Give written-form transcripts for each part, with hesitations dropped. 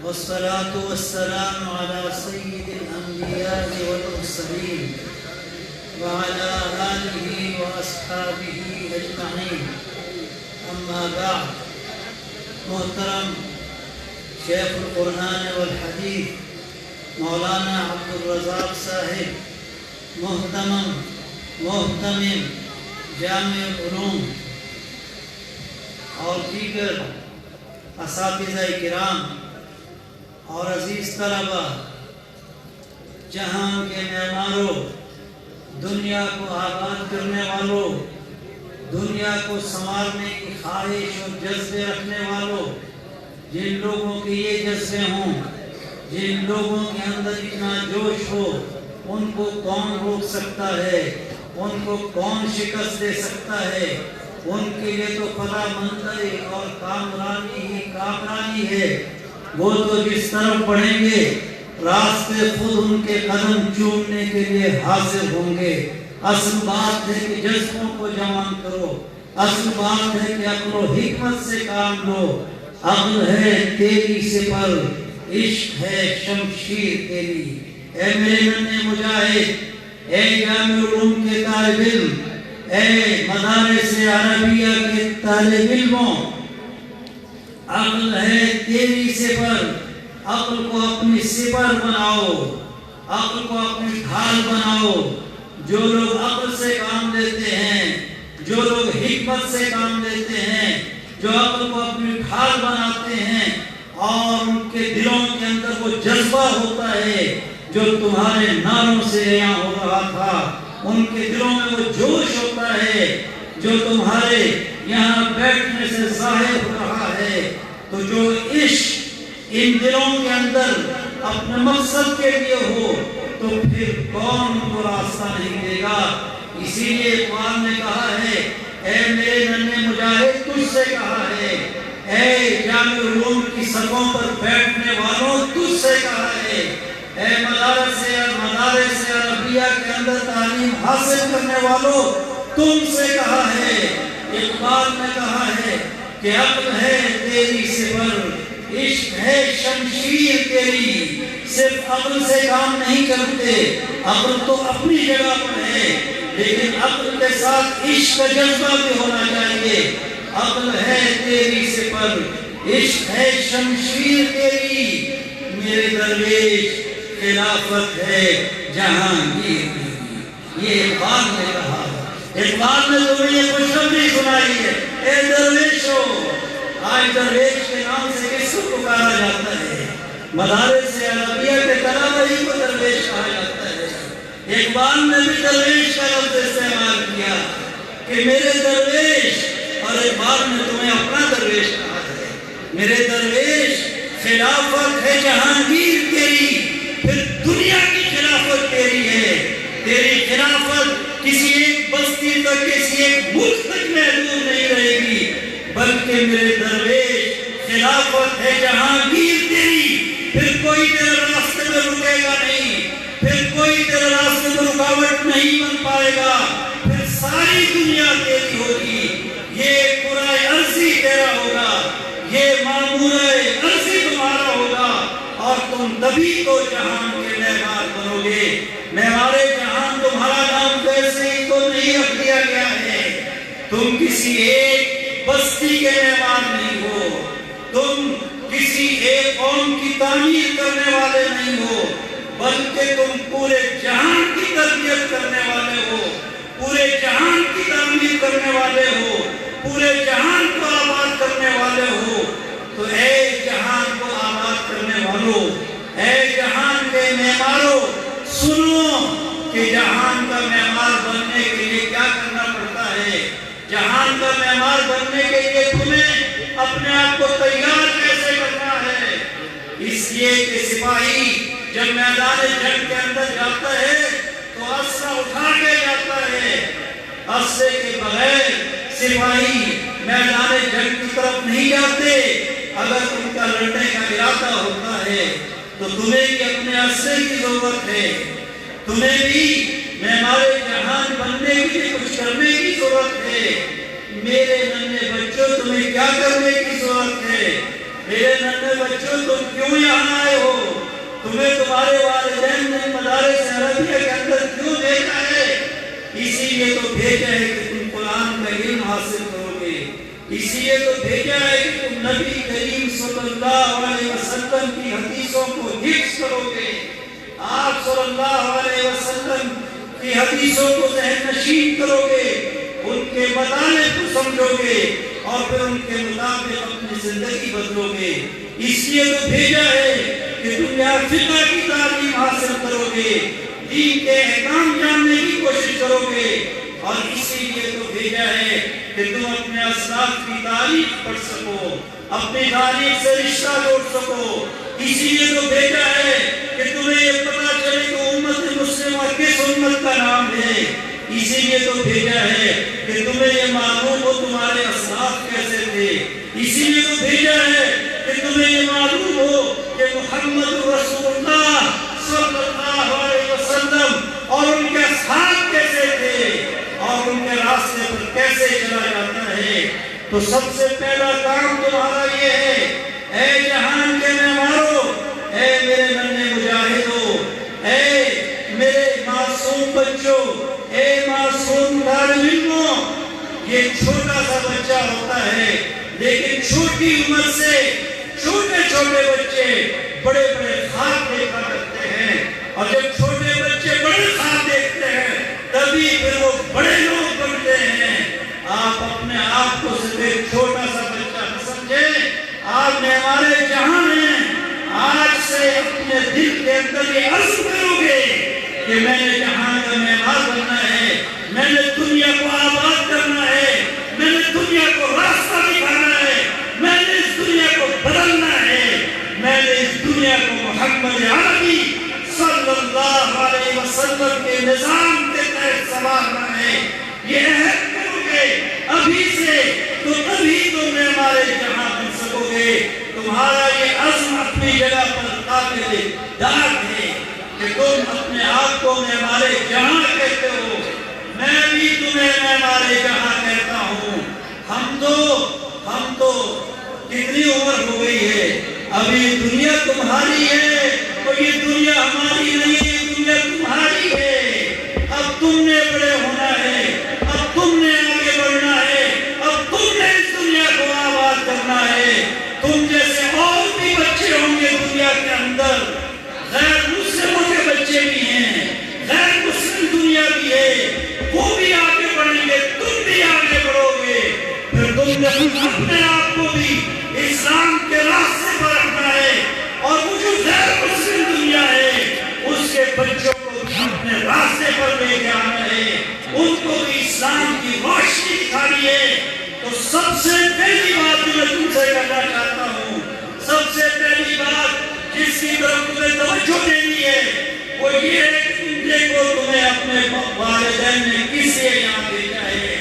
والصلاة والسلام على سيد الأنبياء والمرسلين وعلى آله وأصحابه أجمعين. أما بعد. محترم شیخ القرآن والحدیث مولانا عبدالرزاق صاحب، محتمم جامع العلوم اور دیگر اساتذہ کرام اور عزیز طلبہ، جہاں کے معماروں، دنیا کو آباد کرنے والوں، دنیا کو سنوارنے کی خواہش اور جذبے رکھنے والوں، جن لوگوں کے یہ جذبے ہوں، جن لوگوں کے اندر اتنا جوش ہو، ان کو کون روک سکتا ہے؟ ان کو کون شکست دے سکتا ہے؟ ان کے لیے تو فتح مندی اور کامرانی ہی کامرانی ہے. وہ تو جس طرف بڑھیں گے راستے خود ان کے قدم چومنے کے لیے حاضر ہوں گے. اصل بات ہے کہ جذبوں کو جمع کرو، اصل بات ہے کہ عقل و حکمت سے کام لو. عقل ہے تیری سپر، عشق ہے شمشیر تیری. اے میرے ننھے مجاہد، اے جامع علوم کے طالب علم، اے مدارس عربیہ کے طالب علموں، عقل ہے تیری سپر. عقل کو اپنی سپر بناؤ، عقل کو اپنی ڈھال بناؤ. جو لوگ عقل سے کام لیتے ہیں، جو لوگ حکمت سے کام لیتے ہیں، جو عقل کو اپنی ڈھال بناتے ہیں اور ان کے دلوں کے اندر وہ جذبہ ہوتا ہے جو تمہارے نعروں سے یہاں ہو رہا تھا، ان کے دلوں میں وہ جوش ہوتا ہے جو تمہارے یہاں بیٹھنے سے ظاہر ہو رہا ہے. تو جو عشق ان دلوں کے اندر اپنے مقصد کے لیے ہو تو پھر کون ان کو راستہ نہیں دے گا. اسی لیے اقبال نے کہا ہے، اے میرے ننھے مجاہد، تجھ سے کہا ہے. اے جامع علوم کی سڑکوں پر بیٹھنے والوں، تجھ سے کہا ہے. اے مدارس عربیہ کے اندر تعلیم حاصل کرنے والوں، تم سے کہا ہے. اقبال نے کہا ہے کہ عقل ہے تیری سپر، عشق ہے شمشیر تیری. صرف عقل سے کام نہیں کرتے، عقل تو اپنی جگہ پر ہے، لیکن عقل کے ساتھ عشق کا جذبہ بھی ہونا چاہیے. عقل ہے تیری سپر، عشق ہے شمشیر تیری. میرے درویش خلافت ہے جہانگیر کی. یہ اقبال نے کہا. اقبال نے تمہیں یہ خوشخبری سنائی ہے، اے درویشو. آج درویش کے نام سے کس کو پکارا جاتا ہے؟ مدارس عربیہ کے طلبہ ہی کو درویش کہا جاتا ہے. اقبال نے بھی درویش کا لفظ استعمال کیا کہ میرے درویش، اور اقبال نے تمہیں اپنا درویش کہا ہے. میرے درویش خلافت ہے جہانگیر تیری، پھر دنیا کی خلافت تیری ہے. تیری خلافت کسی ایک بستی تک، کسی ایک ملک تک محدود نہیں رہے گی، بلکہ میرے درویش خلافت ہے جہانگیر تیری. پھر کوئی تیرے راستے میں رکے گا نہیں، پھر کوئی تیرے راستے میں رکاوٹ نہیں بن پائے گا. پھر ساری دنیا تیری ہوگی. یہ قرآن عرضی تیرا ہوگا، یہ معمور عرضی تمہارا ہوگا، اور تم تبھی تو جہان کے معمار بنو گے. معمار جہان تمہارا نام ویسے ہی تو نہیں رکھ دیا گیا ہے. تم کسی ایک بستی کے معمار نہیں ہو، تم کسی ایک قوم کی تعمیر کرنے والے نہیں ہو، بلکہ تم پورے جہان کی تربیت کرنے والے ہو، پورے جہان کی تعمیر کرنے والے ہو، پورے جہان کو آباد کرنے والے ہو. تو اے جہان کو آباد کرنے والوں، اے جہان کے معماروں، سنو کہ جہان کا معمار بننے کے لیے کیا کرنا پڑتا ہے. جہان کا معمار بننے کے لیے تمہیں اپنے آپ کو تیار کیسے کرنا ہے. اس لیے کہ سپاہی جب میدان جنگ کے اندر جاتا ہے تو اسلحہ اٹھا کے جاتا ہے. اسلحے کے بغیر سپاہی میدان جنگ کی طرف نہیں جاتے. اگر ان کا لڑنے کا ارادہ ہوتا ہے تو تمہیں بھی اپنے اسلحے کی ضرورت ہے. تمہیں بھی معمار جہان بننے کے لیے کچھ کرنے کی ضرورت ہے. میرے ننھے بچوں، تمہیں کیا کرنے کی ضرورت ہے؟ میرے ننھے بچوں تم کیوں یہاں آئے ہو؟ تمہیں تمہارے والدین نے مدارس عربیہ کے اندر کیوں بھیجا ہے؟ اسی لیے تو بھیجا ہے کہ تم قرآن کا علم حاصل کرو گے، اسی لیے تو بھیجا ہے کہ تم نبی کریم صلی اللہ علیہ وسلم کی حدیثوں کو حفظ کرو گے، آپ صلی اللہ علیہ وسلم کی حدیثوں کو ذہن نشین کرو گے، ان کے مطالب کو سمجھو گے اور پھر ان کے مطابق اپنی زندگی بدلو گے۔ اس لیے تو بھیجا ہے کہ تم یہاں فقہ کی تعلیم حاصل کرو گے، دین کے احکام جاننے کی کوشش کرو گے، اور اسی لیے تو بھیجا ہے کہ تم اپنے اسلاف کی تاریخ پڑھ سکو، اپنی تاریخ سے رشتہ جوڑ سکو۔ اسی لیے تو بھیجا ہے کہ تمہیں یہ پتا چلے کہ امت مسلمہ کس امت کا نام ہے۔ اسی لیے تو بھیجا ہے کہ تمہیں یہ معلوم ہو تمہارے اسلاف کیسے تھے۔ اسی لیے تو بھیجا ہے کہ تمہیں یہ معلوم ہو کہ محمد رسول اللہ صلی اللہ علیہ وسلم اور ان کے اصحاب کیسے تھے اور ان کے راستے پر کیسے چلا جاتا ہے۔ تو سب سے پہلا کام تمہارا یہ ہے، اے جہان کے معماروں، اے میرے ننھے مجاہدوں، اے میرے معصوم بچوں، اے معصوم طالب علموں، یہ چھوٹا سا بچہ ہوتا ہے لیکن چھوٹی عمر سے چھوٹے چھوٹے بچے بڑے بڑے خواب دیکھا کرتے ہیں، اور جب چھوٹے بچے بڑے خواب دیکھتے ہیں تبھی پھر وہ بڑے لوگ بنتے ہیں۔ آپ اپنے آپ کو صرف ایک چھوٹا سا بچہ نہ سمجھیں، آپ ہمارے جہان ہیں۔ آج سے اپنے دل کے اندر یہ عزم کرو گے کہ میں نے جہان کا معمار بننا ہے، میں نے دنیا کو آباد کرنا ہے، میں نے دنیا کو راستہ دکھانا ہے، میں نے اس دنیا کو بدلنا ہے، میں نے اس دنیا کو محمد عربی صلی اللہ علیہ وسلم کے نظام کے تحت سنوارنا ہے۔ یہ عہد کرو گے ابھی سے تو تبھی تم ہمارے جہاں بن سکو گے۔ تمہارا یہ عزم اپنی جگہ پر قابل داد ہے کہ تم اپنے آپ کو ہمارے جہاں کہتے ہو، میں بھی تمہیں ہمارے جہاں کہتا ہوں۔ ہم تو کتنی عمر ہو گئی ہے، ابھی دنیا تمہاری ہے تو یہ دنیا ہماری نہیں ہے، یہ دنیا تمہاری ہے۔ اب تم نے بڑے ہونا ہے، اب تم نے آگے بڑھنا ہے، اب تم نے اس دنیا کو آباد کرنا ہے۔ تم جیسے اور بھی بچے ہوں گے دنیا کے اندر، غیر مسلموں کے بچے بھی ہیں، غیر مسلم دنیا بھی ہے، وہ بھی آگے بڑھیں گے، تم بھی آگے بڑھو گے۔ پھر تم نے اپنے آپ کو بھی اسلام کے راستے پر رکھنا ہے، اور وہ جو غیر مسلم دنیا ہے اس کے بچوں کو بھی اپنے راستے پر لے کے آنا ہے، ان کو بھی اسلام کی روشنی دکھانی ہے۔ تو سب سے پہلی بات جو میں تم سے کرنا چاہتا ہوں، سب سے پہلی بات جس کی طرف تمہیں توجہ دینی ہے وہ یہ ہے کہ تم دیکھو تمہیں اپنے والدین نے کس لیے یہاں بھیجا ہے۔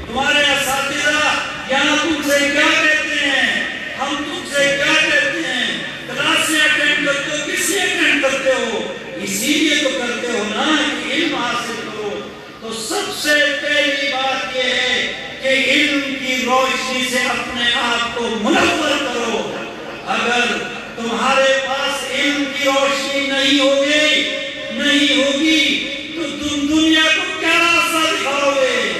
تمہارے اساتذہ یہاں تم سے کیا کہتے ہیں، ہم تم سے کیا کہتے ہیں، کلاسیں اٹینڈ کرتے ہو، کس لیے اٹینڈ کرتے ہو؟ اسی لیے تو کرتے ہو نا کہ علم حاصل کرو۔ تو سب سے پہلی بات یہ ہے کہ علم کی روشنی سے اپنے آپ کو منور کرو۔ اگر تمہارے پاس علم کی روشنی نہیں ہوگی تو تم دنیا کو کیا راستہ دکھاؤ گے؟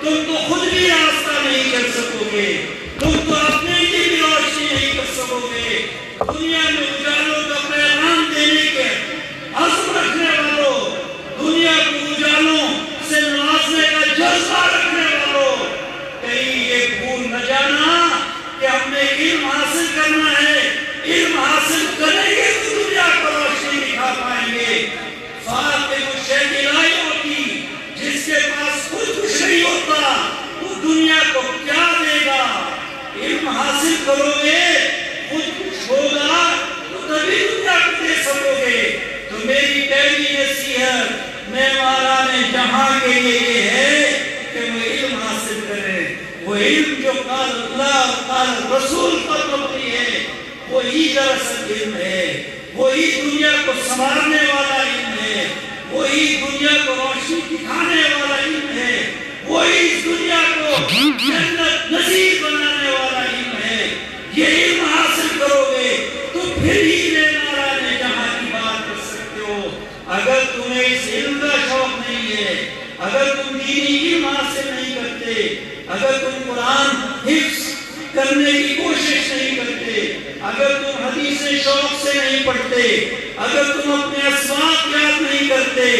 تم تو خود بھی راستہ نہیں کر سکو گے، تم تو اپنے لیے بھی روشنی نہیں کر سکو گے۔ دنیا میں اجالوں کا پیغام دینے کے عزم رکھنے والوں، دنیا کو اجالوں سے نوازنے کا جذبہ رکھنے والوں، کہیں یہ بھول نہ جانا کہ ہم نے علم حاصل کرنا ہے، علم حاصل کریں گے تو دنیا کو روشنی دکھا پائیں گے۔ فاطمہ شہید لائی ہوتی، جس کے پاس خود کچھ نہیں ہوتا وہ دنیا کو کیا دے گا؟ علم حاصل کرو گے، خود کچھ ہوگا تو تبھی دنیا کو دے سکو گے۔ تو میری پہلی نصیحت معماران جہاں کے لیے یہ ہے کہ وہ علم حاصل کریں، وہ علم جو قال اللہ قال رسول پر مبنی ہے، وہی دراصل علم ہے، وہی دنیا کو سنوارنے والا علم ہے، وہی دنیا کو روشنی دکھانے والا علم ہے، وہی اس دنیا کو جنت نصیب بنانے والا علم ہے۔ یہ علم حاصل کرو میں ماران جہاں کی بات کر سکتے ہو۔ اگر تمہیں اس علم کا شوق نہیں ہے، اگر تم دینی علم حاصل نہیں کرتے، اگر تم قرآن حفظ کرنے کی کوشش نہیں کرتے، اگر تم حدیثیں شوق سے نہیں پڑھتے، اگر تم اپنے اسباق یاد نہیں کرتے،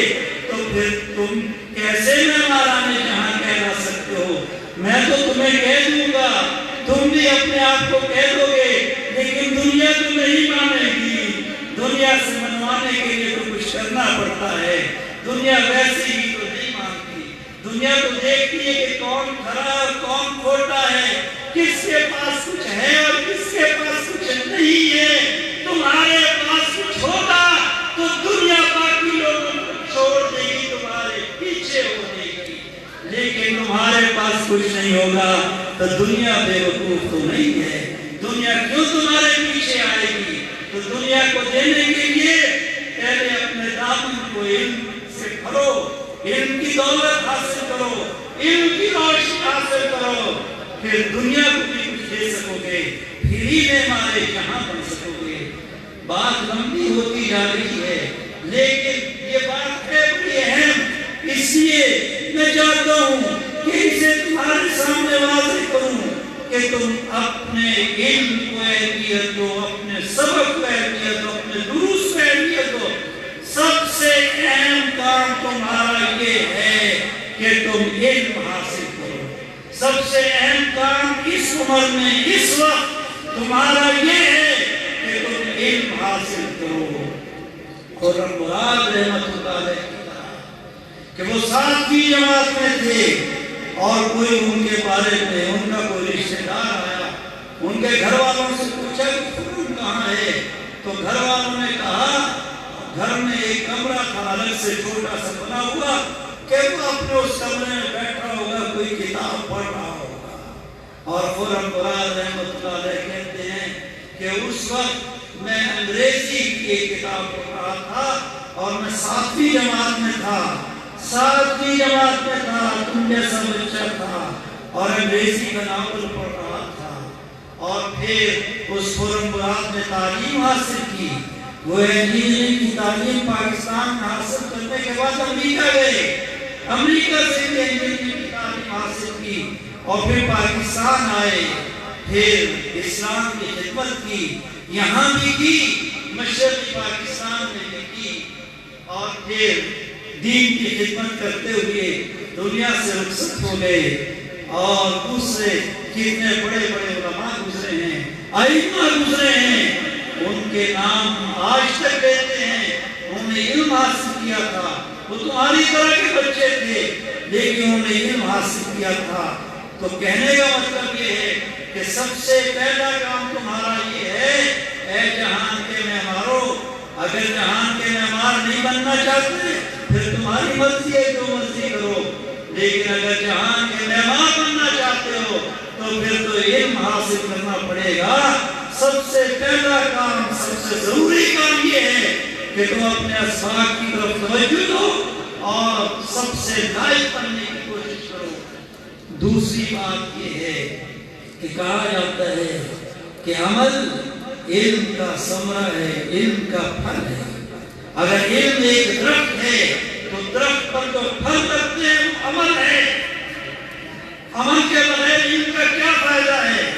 تو پھر تم کیسے معماران جہاں کہلا سکتے ہو؟ میں تو تمہیں کہہ دوں گا، تم بھی اپنے آپ کو کہہ دو گے، لیکن دنیا تو نہیں مانے گی۔ دنیا سے منوانے کے لیے تو کچھ کرنا پڑتا ہے۔ دنیا ویسے ہی تو نہیں مانتی۔ دنیا تو دیکھتی ہے کہ کون کھرا اور کون کھوٹا ہے، کس کے پاس کچھ ہے اور کس کے پاس کچھ نہیں ہے۔ تمہارے پاس کچھ ہوگا تو دنیا باقی لوگوں کو چھوڑ دے گی، تمہارے پیچھے ہو جائے گی۔ لیکن تمہارے پاس کچھ نہیں ہوگا تو دنیا بے وقوف تو نہیں ہے۔ دنیا کیوں تمہارے پیچھے آئے گی؟ تو دنیا کو دینے کے لیے پہلے اپنے دامن کو علم سے بھرو، علم کی دولت حاصل کرو، علم کی روشنی حاصل کرو، پھر دنیا کو بھی کچھ دے سکو گے، پھر ہی ہمارے جہاں بن سکو گے۔ بات لمبی ہوتی جا رہی ہے، لیکن یہ بات ہے بڑی اہم، اس لیے میں چاہتا ہوں کہ اسے تمہارے سامنے واضح کروں کہ تم اپنے علم کو اہمیت دو، اپنے سبق کو اہمیت دو، اپنے دروس کو اہمیت دو۔ سب سے اہم کام تمہارا یہ ہے کہ تم علم حاصل کرو۔ سب سے اہم کام اس عمر میں اس وقت تمہارا یہ ہے کہ تم علم حاصل کرو۔ خرم مراد رحمت اللہ علیہ کی طرح کہ وہ 7ویں جماعت میں تھے اور کوئی ان کے بارے میں ان کا کوئی رشتہ دار آیا، ان کے گھر والوں سے پوچھا کہ خرم کہاں ہے؟ تو گھر والوں نے کہا گھر میں ایک کمرہ تھا الگ سے چھوٹا سا بنا ہوا کہ وہ اپنے اس کمرے میں بیٹھا ہوگا، کوئی کتاب پڑھ رہا ہوگا۔ اور خرم مراد رحمت اللہ علیہ کہتے ہیں کہ اس وقت میں انگریزی کی ایک کتاب پڑھ رہا تھا اور میں 7ویں جماعت میں تھا، 7ویں جماعت میں تھا، تم جیسا بچہ تھا، اور انگریزی کا ناول پڑھ رہا تھا۔ اور پھر اس خرم مراد نے تعلیم حاصل کی، وہ انجینئرنگ کی تعلیم پاکستان میں حاصل کرنے کے بعد امریکہ گئے، امریکہ سے بھی انجینئرنگ کی تعلیم حاصل کی اور پھر پاکستان آئے، پھر اسلام کی خدمت کی، یہاں بھی کی، مشرقی پاکستان میں بھی کی، اور پھر دین کی خدمت کرتے ہوئے دنیا سے رخصت ہو گئے۔ اور دوسرے کتنے بڑے بڑے علماء گزرے ہیں، ائمہ گزرے ہیں، ان کے نام آج تک لیتے ہیں۔ انہوں نے علم حاصل کیا تھا، وہ تمہاری طرح کے بچے تھے لیکن انہوں نے علم حاصل کیا تھا۔ تو کہنے کا مطلب یہ ہے کہ سب سے پہلا کام تمہارا یہ ہے، اے جہان کے معماروں، اگر جہان کے معمار نہیں بننا چاہتے پھر تمہاری مرضی ہے، جو مرضی کرو، لیکن اگر جہان کے معمار بننا چاہتے ہو تو پھر تو علم حاصل کرنا پڑے گا۔ سب سے پہلا کام، سب سے ضروری کام یہ ہے کہ تم اپنے اسباق کی طرف توجہ دو اور سب سے لائق بننے کی کوشش کرو۔ دوسری بات یہ ہے کہ کہا جاتا ہے کہ عمل علم کا ثمرہ ہے، علم کا پھل ہے۔ اگر علم ایک درخت ہے تو درخت پر جو پھل لگتے ہیں وہ عمل ہے۔ عمل کے بغیر علم کا کیا فائدہ ہے؟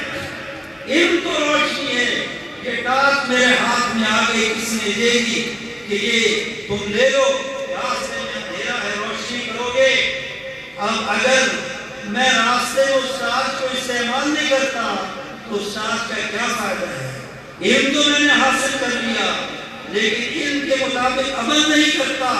علم تو روشنی ہے، یہ ٹارچ میرے ہاتھ میں آ گئی، کسی نے دے دی کہ یہ تم لے لو، راستے میں اندھیرا ہے، روشنی کرو گے۔ اب اگر میں راستے میں اس ٹارچ کو استعمال نہیں کرتا تو اس ٹارچ کا کیا فائدہ ہے؟ علم تو میں نے حاصل کر لیا لیکن علم کے مطابق عمل نہیں کرتا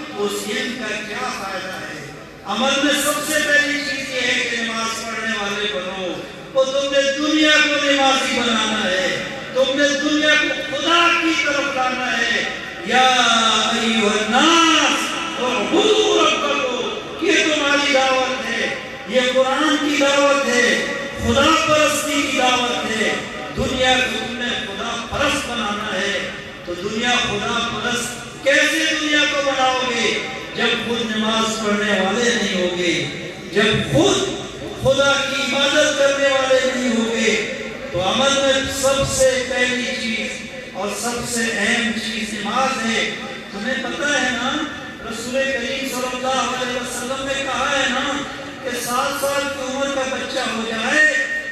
تو اس علم کا کیا فائدہ ہے؟ عمل میں سب سے پہلی چیز یہ ہے کہ نماز پڑھنے والے بنو۔ وہ تم نے دنیا کو نمازی بنانا ہے، تم نے دنیا کو خدا کی طرف لانا ہے۔ یا ایھا الناس اعبدوا ربکم، یہ تمہاری دعوت ہے، یہ قرآن کی دعوت ہے، خدا پرستی کی دعوت ہے۔ دنیا کو تم نے خدا پرست بنانا ہے، تو دنیا خدا پرست کیسے دنیا کو بناؤ گے؟ جب خود نماز پڑھنے والے نہیں ہوگے، جب خود خدا کی عبادت کرنے والے نہیں ہوگے۔ تو عمل میں سب سے پہلی چیز اور سب سے اہم چیز نماز ہے۔ تمہیں پتہ ہے نا رسول کریم صلی اللہ علیہ وسلم نے کہا ہے نا کہ 7 سال کی عمر کا بچہ ہو جائے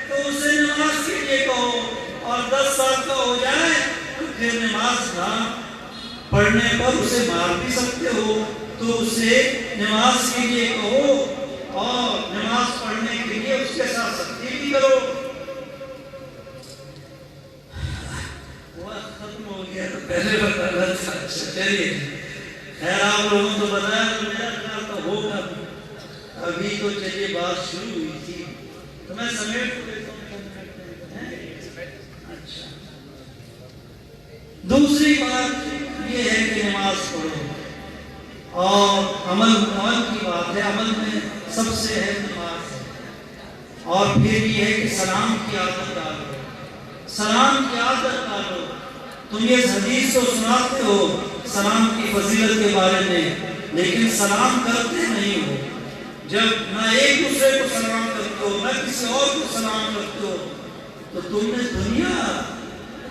تو اسے نماز کے لیے کہو، اور 10 سال کا ہو جائے تو پھر نماز نہ پڑھنے پر اسے مار بھی سکتے ہو تو اسے نماز کے لیے کہو اور نماز پڑھنے کے لیے اس کے ساتھ سختی بھی کرو۔ وقت ختم ہو گیا تو پہلے بتانا تھا، چلیے خیر آپ لوگوں تو بتایا تو میرا خیال تو ہوگا، ابھی تو چلیے بات شروع ہوئی تھی تو میں سمیٹ کو دیتا ہوں۔ اچھا، دوسری بات یہ ہے کہ نماز پڑھو، اور عمل کی بات ہے، عمل میں سب سے اہم نماز ہے۔ اور پھر یہ ہے کہ سلام کی عادت ڈالو، سلام کی عادت ڈالو۔ تم یہ حدیث تو سناتے ہو سلام کی فضیلت کے بارے میں، لیکن سلام کرتے نہیں ہو۔ جب نہ ایک دوسرے کو سلام کرتے ہو نہ کسی اور کو سلام کرتے ہو تو تم نے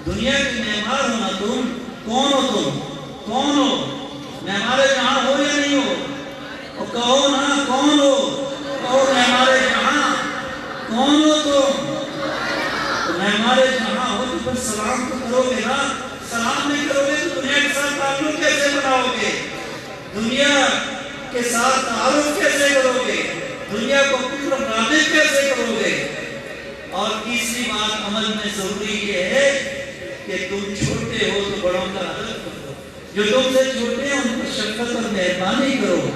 دنیا کے معمار ہو نا، تم کون ہو؟ تم کون ہو؟ معمار جہاں ہو یا نہیں ہو؟ اور کہو نا کون ہو؟ کہو معمار جہاں کون ہو تم؟ تو معمار جہاں ہو تو پھر سلام تو کرو گے نا، سلام نہیں کرو گے تو دنیا کے ساتھ تعلق کیسے بناؤ گے؟ دنیا کے ساتھ تعارف کیسے کرو گے؟ دنیا کو اپنی راغب کیسے کرو گے؟ اور تیسری بات عمل میں ضروری یہ ہے کہ تم چھوٹے ہو تو بڑوں کا ادب کرو، جو تم سے چھوٹے ہیں ان پر شفقت اور مہربانی کرو،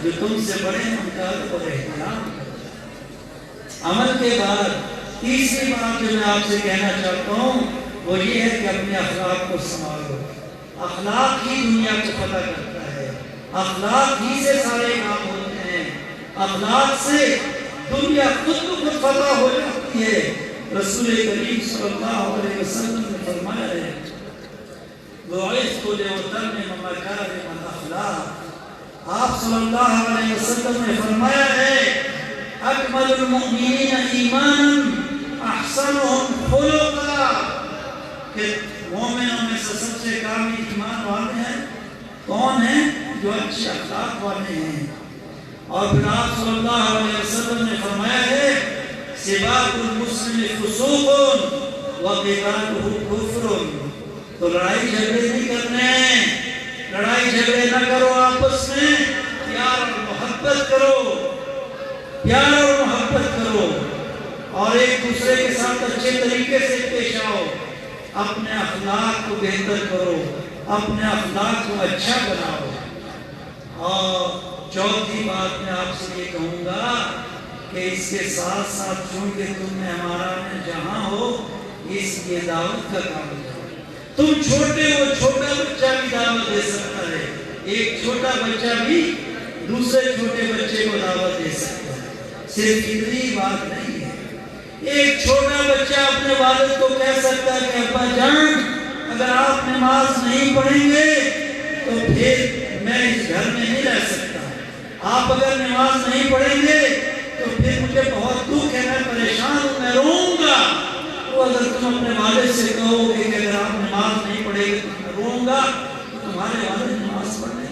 جو تم سے بڑے ہیں ان کا ادب اور احترام کرو۔ عمل کے بعد تیسری بات جو میں آپ سے کہنا چاہتا ہوں وہ یہ ہے کہ اپنے اخلاق کو سنبھالو۔ اخلاق ہی دنیا کو فتح کرتا ہے، اخلاق ہی سے سارے کام ہوتے ہیں، اخلاق سے دنیا خود کو خود فتح ہو جاتی ہے۔ رسول کریم صلی اللہ علیہ وسلم نے فرمایا ہے بُعِثْتُ لِأُتَمِّمَ مَكَارِمَ الْأَخْلَاقِ، آپ صلی اللہ علیہ وسلم نے فرمایا ہے اکمل المؤمنین ایمانا احسنهم خلقا، کہ مومنوں میں سے سب سے کامل ایمان والے ہیں کون ہیں؟ جو اچھے اخلاق والے ہیں۔ اور پھر آپ صلی اللہ علیہ وسلم نے فرمایا ہے سباق المسلم فسوق وقتالہ کفر، تو لڑائی جھگڑے نہیں کرنے، لڑائی جھگڑے نہ کرو، آپس میں پیار اور محبت کرو، پیار اور محبت کرو، اور ایک دوسرے کے ساتھ اچھے طریقے سے پیش آؤ، اپنے اخلاق کو بہتر کرو، اپنے اخلاق کو اچھا بناؤ۔ اور چوتھی بات میں آپ سے یہ کہوں گا کہ اس کے ساتھ ساتھ چونکہ تم مہمانان جہاں ہو اس لیے دعوت کا کام کرو۔ تم چھوٹے ہو، چھوٹا بچہ بھی دعوت دے سکتا ہے، ایک چھوٹا بچہ بھی دوسرے چھوٹے بچے کو دعوت دے سکتا ہے، صرف اتنی بات نہیں ہے۔ ایک چھوٹا بچہ اپنے والد کو کہہ سکتا ہے کہ ابا جان اگر آپ نماز نہیں پڑھیں گے تو پھر میں اس گھر میں نہیں رہ سکتا، آپ اگر نماز نہیں پڑھیں گے تو پھر مجھے بہت دکھ ہے، میں پریشان ہوں، میں روؤں گا۔ تو اگر تم اپنے والد سے کہو گے کہ اگر آپ نماز نہیں پڑھیں گے تو میں روؤں گا، تو تمہارے والد نماز پڑھیں گے،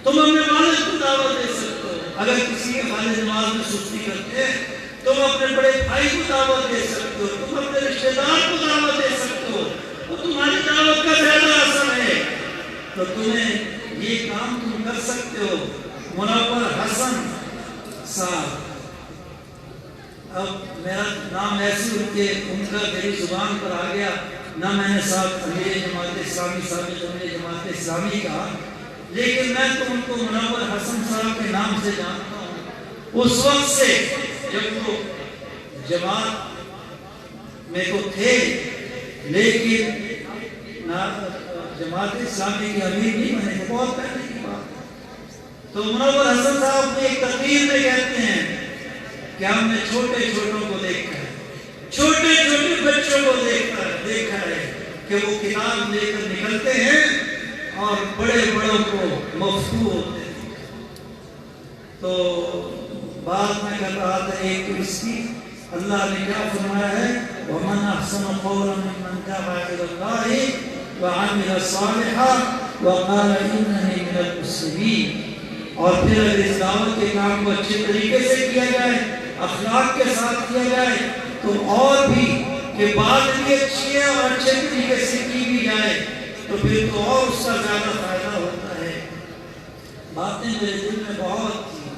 تم اپنے والد کو دعوت دے سکتے ہو۔ اگر کسی کے والد نماز میں سستی کرتے ہیں تم اپنے بڑے بھائی کو دعوت دے سکتے ہو، تم اپنے رشتہ دار کو دعوت دے سکتے ہو، تو تمہاری دعوت کا زیادہ اثر ہے، تو تمہیں یہ کام تم کر سکتے ہو۔ منور حسن صاحب، اب میرا نام ایسے ان کا میری زبان پر آ گیا، نہ میں نے صاحب امیر جماعت اسلامی ثابت امیر جماعت اسلامی کہا، لیکن میں تو ان کو منور حسن صاحب کے نام سے جانتا ہوں۔ اس وقت سے جب وہ جماعت میں تو تھے لیکن جماعت اسلامی کے امیر نہیں بنے تھے، بہت پہلے کی بات۔ تو منور حسن صاحب نے ایک تقریر میں کہتے ہیں کہ ہم نے چھوٹے چھوٹوں کو دیکھا ہے، چھوٹے چھوٹے بچوں کو دیکھا ہے کہ وہ کتاب لے کر نکلتے ہیں اور بڑے بڑوں کو مفتو ہوتے ہیں۔ تو بات میں کر رہا تھا ایک اس کی، اللہ نے کیا فرمایا ہے وَمَنْ أَحْسَنُ قَوْلًا مِّمَّنْ دَعَا إِلَى اللَّهِ وعمل صالحا وقال اننی من المسلمین. اور پھر اگر اس دعوت کے کام کو اچھے طریقے سے کیا جائے، اخلاق کے ساتھ کیا جائے، تو اور بھی کہ بات بھی اچھی ہے اور اچھے طریقے سے کی بھی جائے تو پھر تو اور اس کا زیادہ فائدہ ہوتا ہے. باتیں میرے دل میں بہت تھی،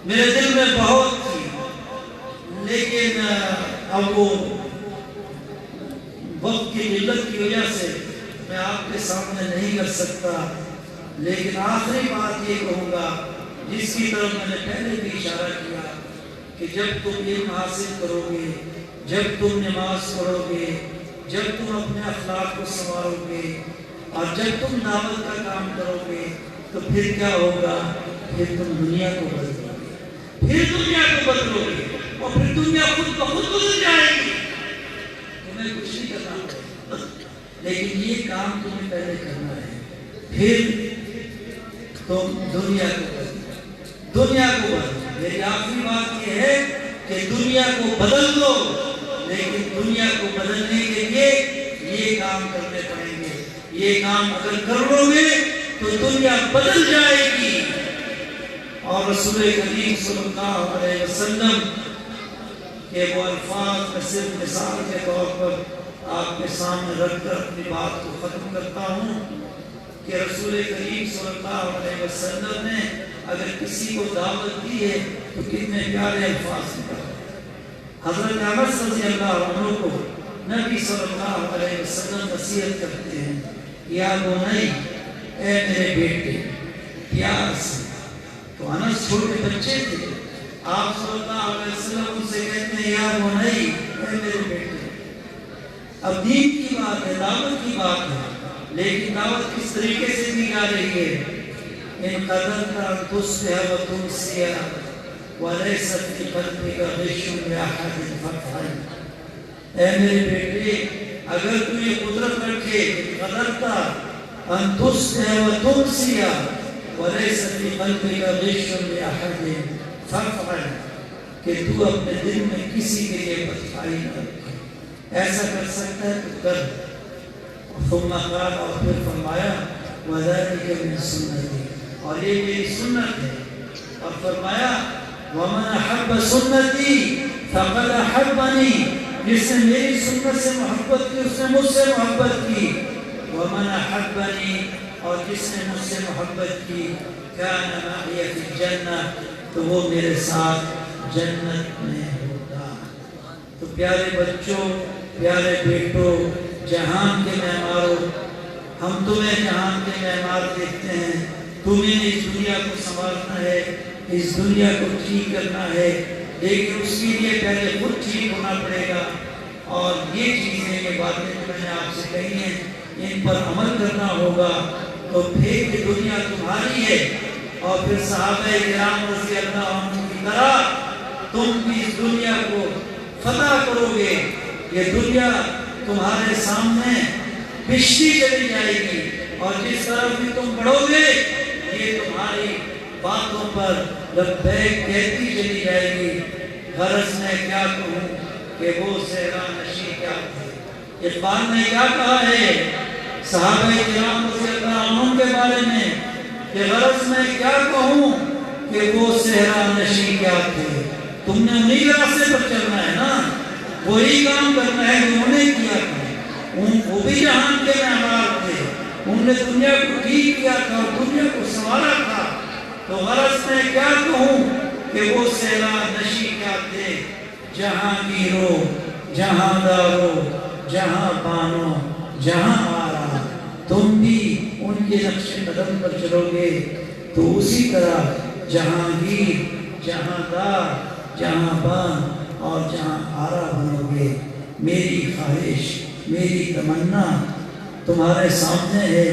میرے دل میں بہت تھی، لیکن اب وہ وقت کی قلت کی وجہ سے میں آپ کے سامنے نہیں کر سکتا. لیکن آخری بات یہ کہوں گا جس کی طرف میں نے پہلے بھی اشارہ کیا کہ جب تم علم حاصل کرو گے، جب تم نماز پڑھو گے، جب تم اپنے اخلاق کو سنوارو گے اور جب تم دعوت کا کام کرو گے تو پھر کیا ہوگا؟ پھر تم دنیا کو بدلو گے، پھر دنیا کو بدلو گے اور پھر دنیا خود بخود بدل جائے گی. تمہیں کچھ نہیں کرنا پڑے، لیکن یہ کام تمہیں پہلے کرنا ہے. پھر تم دنیا کو بدلو، دنیا کو بدلو. میری آخری بات یہ ہے کہ دنیا کو بدل دو، لیکن دنیا کو بدلنے کے لیے یہ کام کرنے پڑیں گے. یہ کام اگر کر لو گے تو دنیا بدل جائے گی. اور رسول کریم صلی اللہ علیہ وسلم کے وہ الفاظ میں صرف مثال کے طور پر آپ کے سامنے رکھ کر اپنی بات کو ختم کرتا ہوں کہ رسول کریم صلی اللہ علیہ وسلم نے اگر کسی کو دعوت دی ہے تو کتنے پیارے الفاظ نکالے. حضرت انس رضی اللہ عنہ کو نبی صلی اللہ علیہ وسلم نصیحت کرتے ہیں، یا بنی، اے میرے بیٹے، پیار سے. تو انس چھوٹے بچے تھے، آپ صلی اللہ علیہ وسلم ان سے کہتے ہیں یا بنی، اے میرے بیٹے. اب دین کی بات ہے، دعوت کی بات ہے، لیکن دعوت کس طریقے سے دی جا رہی ہے؟ ان قدرت ان تصبح وتمسی ولیس فی قلبک غش لاحد فافعل. اے میرے بیٹے، اگر تو یہ قدرت رکھے، قدرت ان تصبح وتمسی ولیس فی قلبک غش لاحد فافعل، کہ تو اپنے دل میں کسی کے لیے بدخواہی نہ رکھے. ایسا کر سکتا ہے تو کر. ثم قال، اور پھر فرمایا وذلک من سنتی، اور یہ میری سنت ہے. اور فرمایا ومن احب سنتی فقد احبنی، جس نے میری سنت سے محبت کی اس نے مجھ سے محبت کی. ومن احبنی، اور جس نے مجھ سے محبت کی، کان معی فی الجنہ، تو وہ میرے ساتھ جنت میں ہوگا. تو پیارے بچوں، پیارے بیٹوں، جہان کے معماروں، ہم تمہیں جہان کے معمار دیکھتے ہیں. تمہیں اس دنیا کو سنبھالنا ہے، اس دنیا کو ٹھیک کرنا ہے، لیکن اس کے لیے پہلے خود ٹھیک ہونا پڑے گا. اور یہ چیزیں، یہ باتیں جو میں نے آپ سے کہی ہیں، ان پر عمل کرنا ہوگا. تو پھر یہ دنیا تمہاری ہے، اور پھر صحابہ کرام رضی اللہ عنہ کی طرح تم بھی اس دنیا کو فتح کرو گے. یہ دنیا تمہارے سامنے بچھتی چلی جائے گی، اور جس طرف بھی تم بڑھو گے یہ تمہاری باتوں پر لبیک کہتی چلی جائے گی. غرض میں کیا کہوں کہ وہ صحرا نشین کیا تھے. اقبال نے کیا کہا ہے صحابہ کرام رضی اللہ عنہ کے بارے میں کہ غرض میں کیا کہوں کہ وہ صحرا نشین کیا تھے. تم نے انہی راستے پر چلنا ہے نا، وہی کام کرنا ہے جو انہوں نے کیا تھا. وہ بھی جہان کے معمار تھے، انہوں نے دنیا کو ٹھیک کیا تھا اور دنیا کو سنوارا تھا. تو غرض میں کیا کہوں کہ وہ صحرا نشین کیا تھے. جہانگیرو، جہاں دارو، جہاں بانو، جہاں آرا. تم بھی ان کے نقش قدم پر چلو گے تو اسی طرح جہانگیر، جہاں دار، جہاں بان اور جہاں آرا بنو گے. میری خواہش، میری تمنا تمہارے سامنے ہے.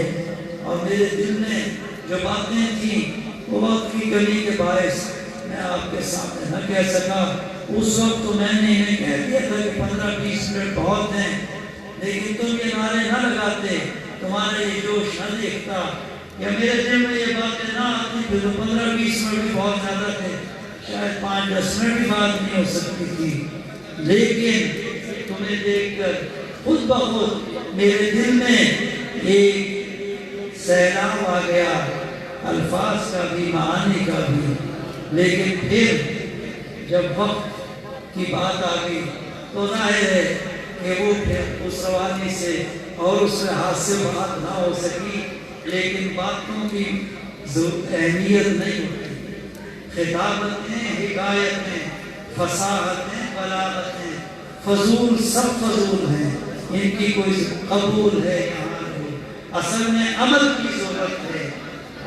اور میرے دل میں جو باتیں تھیں وہ وقت کی کمی کے باعث میں آپ کے سامنے نہ کہہ سکا. اس وقت تو میں نے انہیں کہہ دیا تھا کہ 15-20 منٹ بہت ہیں، لیکن تم یہ نعرے نہ لگاتے، تمہارے یہ جوش نہ دیکھتا، یا میرے دل میں یہ باتیں نہ آتی پھر تو 15-20 منٹ بھی بہت زیادہ تھے، شاید 5-10 منٹ بھی بات نہیں ہو سکتی تھی. لیکن تمہیں دیکھ کر خود بخود میرے دل میں ایک سیلاب آ گیا الفاظ کا بھی معانی کا بھی، لیکن پھر جب وقت کی بات آ گئی تو ظاہر ہے کہ وہ پھر اس روانی سے اور اس ہاتھ سے بات نہ ہو سکی، لیکن باتوں کی اہمیت نہیں ہوتی، خطابتیں، حکایتیں، فصاحتیں، بلاغتیں فضول، سب فضول ہیں، ان کی کوئی قبول ہے یہاں نہیں۔ اصل میں عمل کی ضرورت ہے،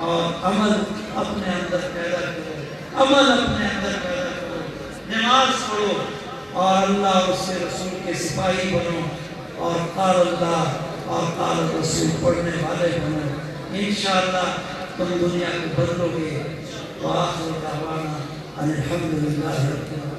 اور عمل اپنے اندر پیدا کرو، عمل اپنے اندر پیدا کرو، نماز پڑھو اور اللہ اور اس کے رسول کے سپاہی بنو، اور قال اللہ اور قال رسول پڑھنے والے بنو، انشاءاللہ تم دنیا کو بدلو گے۔ وآخر دعوانا ان الحمدللہ رب العالمین۔